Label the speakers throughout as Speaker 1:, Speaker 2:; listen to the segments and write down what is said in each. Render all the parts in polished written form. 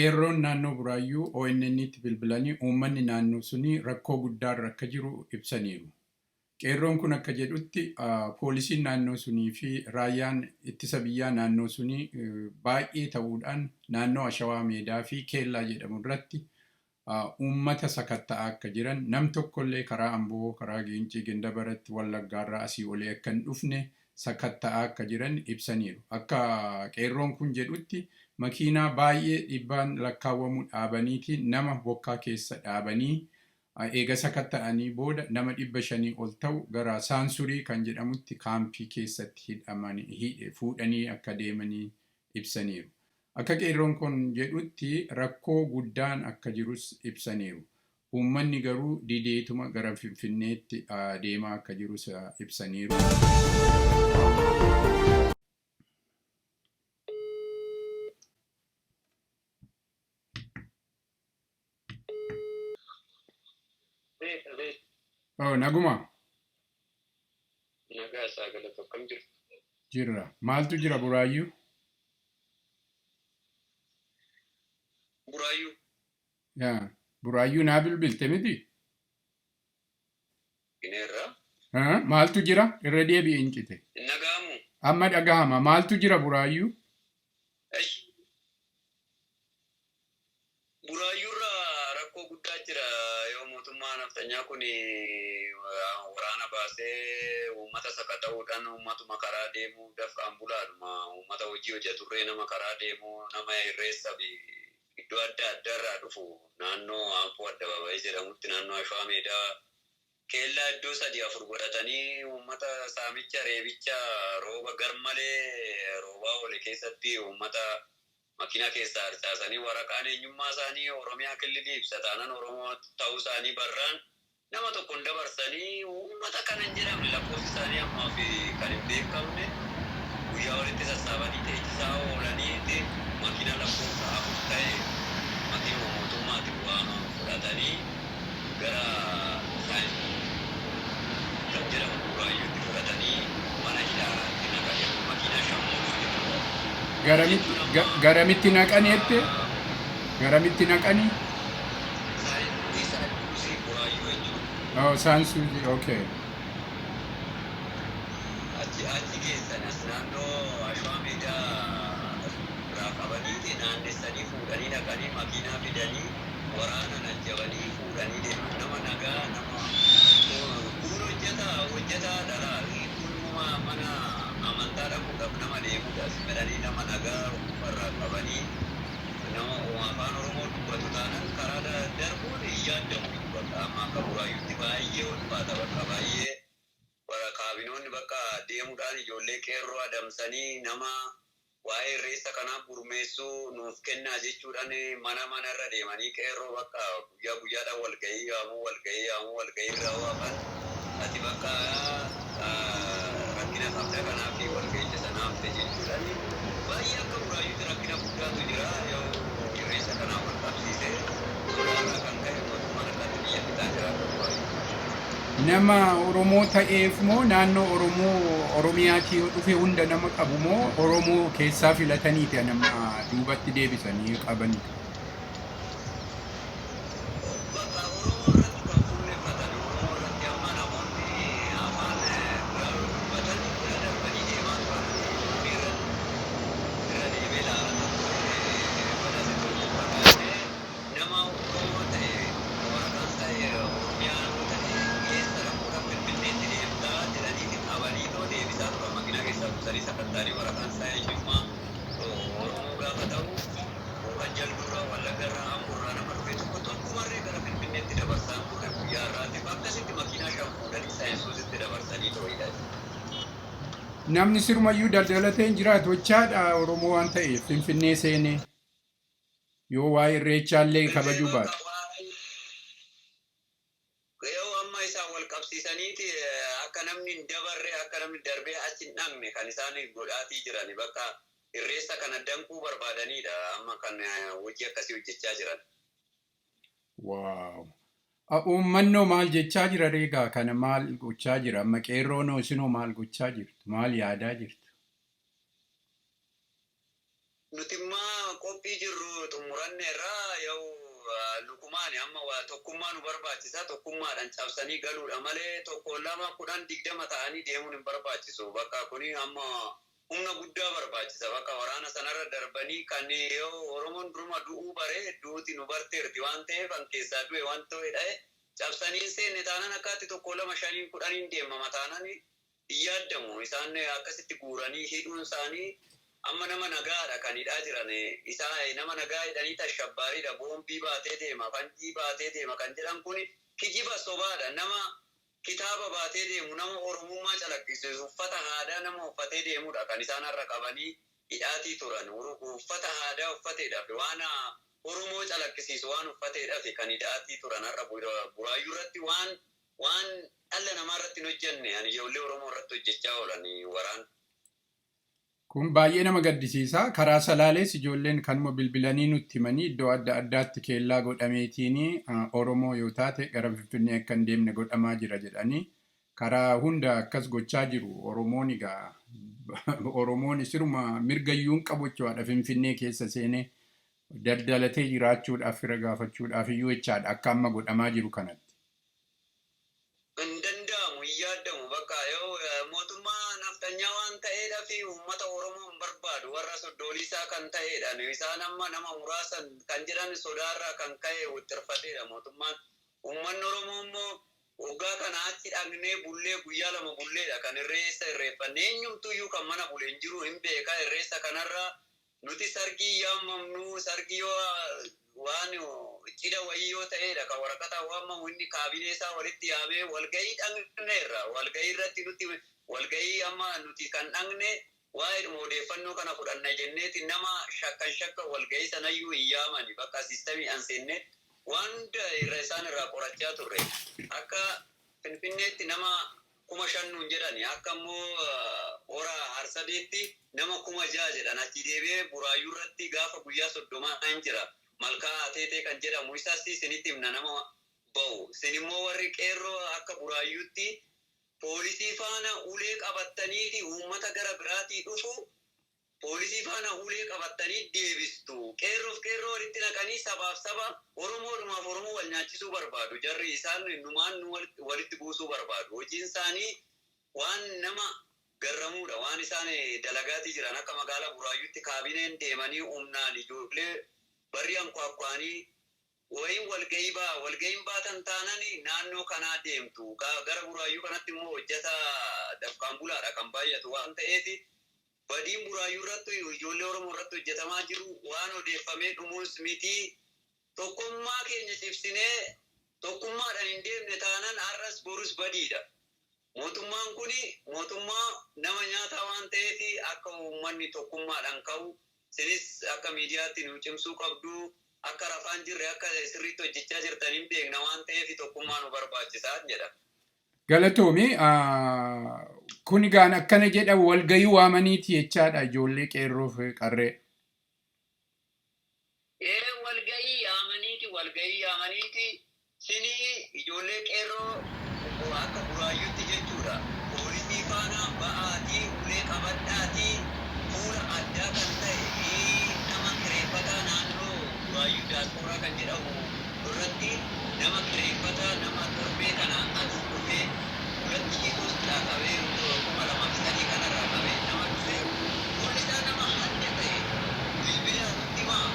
Speaker 1: qeerroon naannoo Buraayyuu ONN'tti bilbilanii uummanni naannoo sunii rakkoo guddaarra akka jiru ibsaniiru. Qeerroon kun akka jedhutti poolisiin naannoo sunii fi raayyaan ittisa biyyaa naannoo sunii baay'ee ta'uudhaan naannoo Ashawaa Meedaa fi Keellaa jedhamu irratti uummata sakatta'aa akka jiran nam tokkollee karaa Amboo, karaa Giincii, Gindabaratti, Wallaggaarraa asii olee akka hin dhufne sakatta'aa akka jiran ibsaniiru. Akka qeerroon kun jedhutti makiinaa baay'ee dhibbaan lakkaawwamu dhaabaniiti nama bokkaa keessa dhaabanii eega sakatta'anii booda nama 500 ol ta'u gara saansurii kan jedhamutti kaampii keessatti fuudhanii akka deemanii ibsaniiru. Akka qeerroon kun jedhutti rakkoo guddaan akka jirus ibsaniiru. Uummanni garuu dideetuma gara Finfinneetti deemaa akka jirus ibsaniiru. Naguma.
Speaker 2: Nagaa saagala tokko jiru.
Speaker 1: Jirra. Maaltu jira Buraayyuu?
Speaker 2: Buraayyuu.
Speaker 1: Yaa. Buraayyuu naa bilbilte miti?
Speaker 2: Ineerra.
Speaker 1: Maaltu jira? Irra deebi'ee hin cite.
Speaker 2: Nagaamu.
Speaker 1: Amma dhagahama. Maaltu jira Buraayyuu?
Speaker 2: Buraayyuurra rakkoo guddaa jira. Yoo mootummaan naftanyaa kun waraana baasee uummata sakatta'uudhaan uummatuma karaa deemuudhaaf ambulaadhuma uummata hojii hojjeturree nama karaa deemuu nama irreessa iddoo adda addaarraa dhufu naannoo Ampoo Addabaabayii jedhamutti naannoo Ashawaa Meedaa Keellaa iddoo 3-4 godhatanii uummata saamicha reebicha rooba garmalee roobaa ole keessatti uummata makiina keessaa harcaasanii waraqaan eenyummaa isaanii Oromiyaa kililii ibsataanan Oromoo ta'uu isaanii barraan nama tokkoon dabarsanii uummata kanan jedhamne lakkoofsi isaanii ammaa fi kan hin beekamne guyyaa walitti sassaabanii teechisaa oolanii makiina lakkoofsa 4 ta'e makiinuma mootummaatiin waan fudhatanii gara kan jedhamu Buraayyuutti fudhatanii mana hidhaatti naqanii makiina shammuu
Speaker 1: Garamitti naqanii Garamitti naqanii? Saansuutii, okay.
Speaker 2: Achi keessan as naannoo Ashawaa Meedaa irraa qabanii naannessanii fuudhanii dhaqanii makiinaa fidanii waraana najjabanii fuudhanii deeman nama nagaa nama kun hojjetaa dhalaa kunuma mana amantaa dhaquudhaaf nama deemuudhaaf fedhanii nama nagaa irraa qabanii nama afaan Oromoo dubbatu taanaan karaa darbuun yaadamu bakka amma akka Buraayyuutti baay'ee ulfaata bakka baay'ee bara kaabinoonni bakka deemuudhaan ijoollee qeerroo adamsanii nama waa'ee irreessa kanaa gurmeessuu nuuf kennaa jechuudhaan mana irra deemanii qeerroo bakka guyyaadhaan walgahii irraa waafan ati bakka rakkina qabda kanaa fi walgahicha sanaaf jechuudhaan baay'ee akka Buraayyuutti rakkina guddaatu jira yoo irreessa kanaa wal qabsiisee sodaarraa kan ka'e mootummaan akkatti biyya fixaa jiraatu Buraayyuu.
Speaker 1: Nama Oromoo ta'eef moo naannoo Oromiyaatii dhufe hunda nama qabu moo Oromoo keessaa filataniiti nama duubatti deebisanii qabanii? Namni sirumayyuu daldalateen jiraatu jechaadha Oromoo waan ta'eef Finfinnee seenee yoo waa'ee irreechaallee kabajuu baate.
Speaker 2: Yoo amma isaan wal qabsiisaniiti akka namni hin dabarre akka namni darbee achi hin dhaqne kan isaan godhaatii jiran bakka irreessa kana danquu barbaadanidha amma kan hojii akkasii hojjechaa jiran.
Speaker 1: Wow. Uummannoo maal jechaa jira reegaa kana maal gochaa jira amma qeerroon isinoo maal gochaa jirtu maal yaadaa jirtu?
Speaker 2: Nuti immoo qophii jirru xumuranne irraa yoo lukumaani amma tokkummaa nu barbaachisa tokkummaadhaan cabsanii galuudha malee tokko lama 10-20 ta'anii deemuun hin barbaachisu bakka kuni amma humna guddaa barbaachisa bakka waraana sanarra darbanii kan yoo Oromoon duruma du'uu bare duuti nu barteerti waan ta'eef kan keessaa du'e waan ta'edha cabsanii seenne taanaan akkaatti tokko lama 5-10 deemama taanaan yaadamu isaan akkasitti guuranii hidhuun isaanii amma nama nagaadha kan hidhaa jiran isaa nama nagaa hidhanii tashabbaariidha boombii baatee deema fanjii baatee deema kan jedhan kun kijiba sobaadha nama kitaaba baatee deemu nama oromummaa calaqqisiisu uffata aadaa nama uffatee deemudha kan isaan har'a qabanii hidhaatii turan uffata aadaa uffateedhaaf waan oromoo calaqqisiisu waan uffateedhaaf kan hidhaatii turan har'a buraayyuu irratti waan dhala namaa irratti hin hojjenne ani ijoollee oromoo irratti hojjechaa oolan waraan.
Speaker 1: Kun baay'ee nama gaddisiisa. Karaa Salaalees ijoolleen kanuma bilbilanii nutti himanii iddoo adda addaatti keellaa godhameetiin Oromoo yoo taate gara Finfinnee akka hin deemne godhamaa jira jedhanii karaa hunda akkas gochaa jiru. Oromoon egaa Oromoon siruma mirgayyuun qabu jechuudha Finfinnee keessa seenee daldalatee jiraachuudhaaf fira gaafachuudhaaf iyyuu jechaadha akka amma godhamaa jiru kanatti.
Speaker 2: Hin danda'amu yaadamu bakka yoo mootummaa naftanyaa waan ta'eedhaa fi uummata Oromoo hin barbaadu warra soddoliisaa kan ta'eedhaan isaan amma nama muraasan kan jedhan sodaarraa kan ka'e wixxirfateedha mootummaan uummanni Oromoo immoo waggaa kana achi dhagnee bullee guyyaa lama bulleedha kan irreessa irreeffanne eenyumtuyyuu kan mana bulee hin jiru hin beekaa irreessa kanarraa nuti sargii yaamamnu sargii yoo waan cidha wayii yoo ta'eedha kan waraqata waamamu inni kaabinee isaa walitti yaamee walgahii dhaqneerra walgahii irratti nuti walgahii amma nuti kan dhaqne waa'ee odeeffannoo kana fudhanna jenneeti nama shakka walgahii sanayyuu hin yaamani bakka siistamii an seenne waan irra isaan irraa qorachaa turre akka Finfinneetti nama 5,000 jedhani akka immoo hora Harsadeetti nama 6,000 jedhan achi deebi'ee buraayyuu irratti gaafa guyyaa 30 hin jira. Malkaa Ateetee kan jedhamu isaas isinitti himna nama ba'u. Isin immoo warri qeerroo akka buraayyuutti poolisii faana ulee qabattanii uummata gara biraatii dhufu poolisii faana ulee qabattanii deebistu. Qeerroo walitti naqanii sabaaf saba Oromoodhumaaf Oromoo wal nyaachisuu barbaadu. Jarri isaan numaan walitti buusuu barbaadu. Hojiin isaanii waan nama garramuudha. Waan isaan dalagaatii jiran akka magaalaa buraayyuutti kaabineen deemanii humnaan ijoollee barri ankwaakwanii wayin walgahiin baatan taanani naannoo kanaa deemtu gara buraayyuu kanatti immoo hojjeta dafqaan bulaadha kan baay'atu waan ta'eef badiin buraayyuu irratti ijoollee Oromoo irratti hojjetamaa jiru waan odeeffamee dhumuus miti tokkummaa keenya cibsinee tokkummaadhaan hin deemne taanan har'as borus badiidha. Mootummaan kuni mootummaa nama nyaataa waan ta'eef akka uummanni tokkummaadhaan ka'u sinis akka miidiyaatti nu cimsuu qabdu akka rafaan jirre akka sirriitti hojjechaa jirtan hin beekna waan ta'eef tokkummaa nu barbaachisaa jedha.
Speaker 1: Galatoomi kun gaan akkana jedha walgahii waamaniiti jechaadha ijoollee qeerroo fi qarree.
Speaker 2: Walgahii yaamaniiti sinii ijoollee qeerroo akka buraayyuutti jechuudha. Poolisii faana ba'aatii ulee qabadhaatii fuula addaa kan ta'e nama kireeffataa naannoo buraayyuu daasporaa kan jedhamu irratti nama kireeffataa nama torbee kanaan as dhufee irratti hiikuusidhaa qabee 2003 kanarraa qabee nama dhufee poolisaa nama adda ta'e bilbila nutti himaa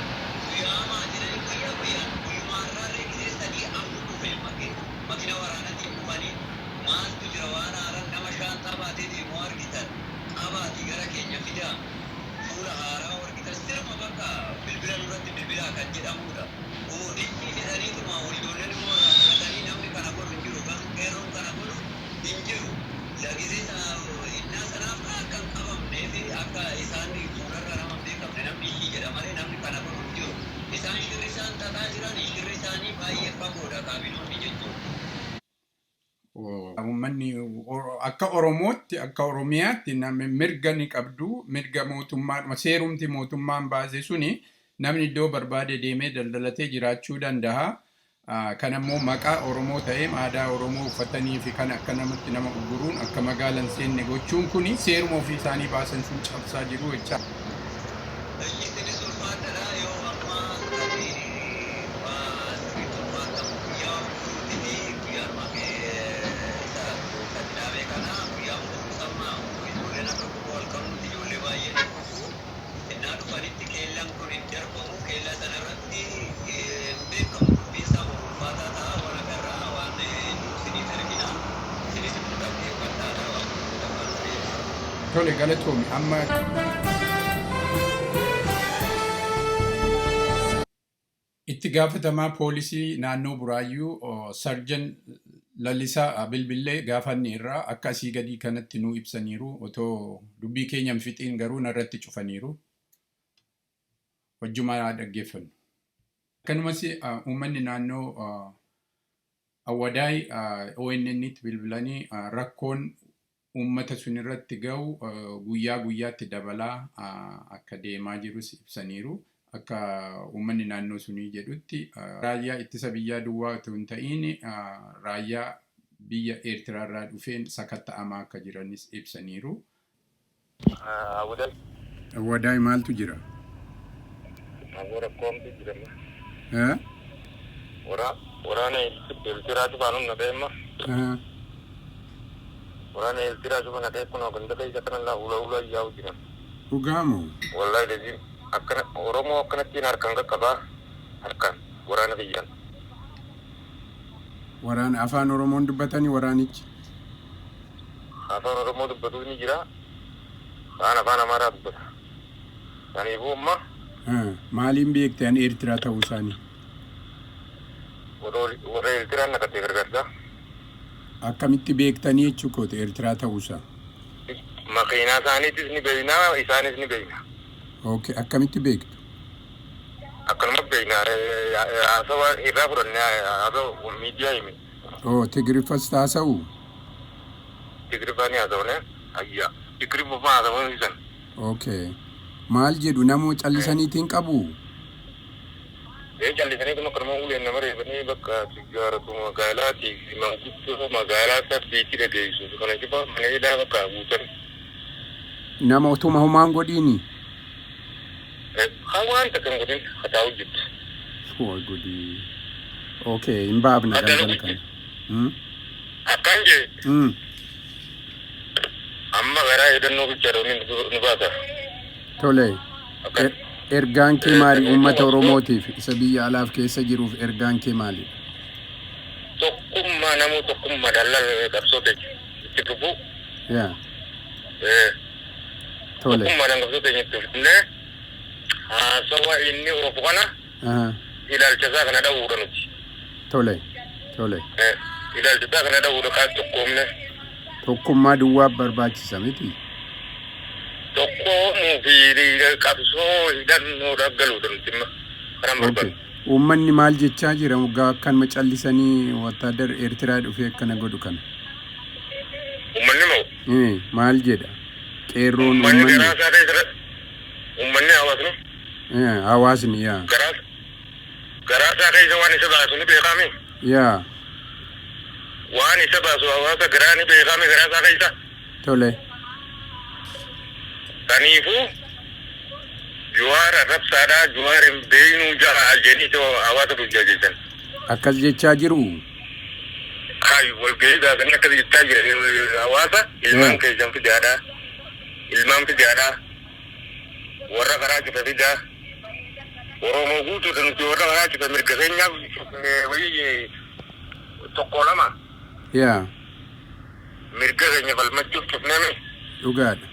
Speaker 2: guyyaa jedhanii guyyaan guyyumaarraa reegisee sadii amma dhufee makina waraanatiin dhufanii maaltu jira waan haaran nama shaantaa baatee deemu argitan qabaatii gara keenya fidaa fuula haaraa argitan sirma bakka bilbila nurratti bilbilaa kan jedhamudha. Oodichi jedhaniituma ijoolleen immoo fudhatanii namni kana godhu hin jiru qeerroon kana godhu hin jiru. Lagisee innaa sanaaf akka hin qabamnee fi akka isaan fuularra nama hin beekamne namni iyyii jedha malee namni kana godhu hin jiru. Isaan shirri isaan tataa jiran shirri isaanii baay'ee fagoodha kaabinoonni jechuudha.
Speaker 1: Uummanni akka Oromootti akka Oromiyaatti mirga ni qabdu mirga mootummaa seerumti mootummaan baase suni namni iddoo barbaade deemee daldalatee jiraachuu danda'a. Kan ammoo maqaa Oromoo ta'ee aadaa Oromoo uffatanii fi kan akka namatti nama uguruun akka magaalaan seenne gochuun kuni seeruma ofii isaanii baasan sun cabsaa jiru jecha. Tole galatoomi amma itti gaafatamaa poolisii naannoo Buraayyuu sarjan Lalisaa Bilbillee gaafanne irraa akka asii gadii kanatti nuu ibsaniiru otoo dubbii keenya hin fixiin garuu narratti cufaniiru. Wajjumaa dhaggeeffannu. Akkanumas uummanni naannoo Awwadaay ONN'tti bilbilanii rakkoon uummata sun irratti ga'u guyyaa guyyaatti dabalaa akka deemaa jirus ibsaniiru. Akka uummanni naannoo sunii jedhutti raayyaa ittisa biyyaa duwwaa otoo hin ta'iin raayyaa biyya Eertiraarraa dhufeen sakatta'amaa akka jiranis ibsaniiru. Awwadaay maaltu jira?
Speaker 3: Waraana Eertiraatu baanum na deema. Waraana Eertiraatu kana ta'e kun hoggantoota keessa kanarraa ula yaa'u jira.
Speaker 1: Dhugaamoo?
Speaker 3: Wallahi dajii akkana Oromoo akkanattiin harkaan qaqqabaa harkaan waraana biyyaan.
Speaker 1: Waraana afaan Oromoon dubbatanii waraanichi?
Speaker 3: Afaan Oromoo dubbatu ni jira. Afaan Amaaraa dubbata. Kanaafuu amma
Speaker 1: maaliin beektan Eertiraa ta'uu isaanii?
Speaker 3: warra Eertiraan naqatee gargaarsa.
Speaker 1: Akkamitti beektanii jechuudha Eertiraa ta'uu isaa?
Speaker 3: Makiinaa isaaniitis ni beekna, isaanis ni beekna.
Speaker 1: Okay, akkamitti beektu?
Speaker 3: Akkanuma beekna. Haasawaa irraa fudhannee haasawaa miidiyaa himi.
Speaker 1: Tigiriffas taasa'u?
Speaker 3: Tigiriffaan haasawne ayyaa. Tigiriffaa haasawuun isan.
Speaker 1: Okay. Maal jedhu namoo callisaniitiin qabu?
Speaker 3: Callisaniitu akkanuma uleen nama reebanii bakka sigaaratu magaalaati manguddoo magaalaa saddeetti dhageessu. Kana jechuun mana hidhaa bakka guutan.
Speaker 1: Nama utuma homaan godhiini?
Speaker 3: Hawaan takkan godhin hataa hojjettu.
Speaker 1: Godhi. Okay, hin baafna galgala kana.
Speaker 3: Akkan jee. Amma garaa hidhannoo bichaadhoonni nu baata.
Speaker 1: Tole. Ergaan kee maali uummata Oromootiif isa biyya alaaf keessa jiruuf ergaan kee maali?
Speaker 3: Tokkummaa namuu tokkummaa dallaa qabsoota itti dhufuu.
Speaker 1: Yaa. Tole.
Speaker 3: Tokkummaa qabsoota itti dhufnee haasawaa inni oofu kana ilaalchasaa kana dha'uudha nuti.
Speaker 1: Tole. Tole.
Speaker 3: Ilaalchasaa kana dha'uudha kaan tokkoomne.
Speaker 1: Tokkummaa duwwaaf barbaachisa miti.
Speaker 3: Tokkoo fi qabsoo hidhannoo dhaggaluudha nuti kanan barbaadu.
Speaker 1: Uummanni maal jechaa jira waggaa akkanuma callisanii wattaadar Eertiraa dhufee akkana godhu kana?
Speaker 3: Uummanni moo?
Speaker 1: Maal jedha? Qeerroon
Speaker 3: uummanni garaasaa ta'e uummanni hawaasni?
Speaker 1: Hawaasni yaa.
Speaker 3: Garaasaa keessa waan isa baasu ni beekame?
Speaker 1: Yaa.
Speaker 3: Waan isa baasu hawaasa garaa ni beekame garaasaa keessa?
Speaker 1: Tole.
Speaker 3: Kanaafuu Juwaar arrabsaadhaa Juwaar hin beeknuu jala aljaniitu hawaasa bulchaa jechuudha.
Speaker 1: Akkas jechaa jiru?
Speaker 3: Hayi walgahii gaafanii akkas jechaa jira hawaasa ilmaan keessan fidaadhaa. Ilmaan fidaadhaa. Warra karaa cufa fidaa. Oromoo guutuudha nuti warra karaa cufa mirga keenyaaf wayii tokko lama.
Speaker 1: Yaa.
Speaker 3: Mirga keenya falmachuuf cufname.
Speaker 1: Dhugaadha.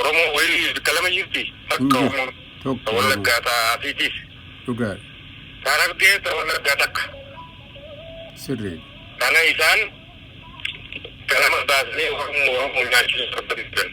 Speaker 3: Oromoo wayii kalama jirti. Akka Oromoo. Wallaggaa ta'aatiitis.
Speaker 1: Dhugaadha.
Speaker 3: Taanaaf geessa wallaggaa takka.
Speaker 1: Sirriidha.
Speaker 3: Kana isaan kalama baasnee Oromoo nyaachisuuf barbaadan.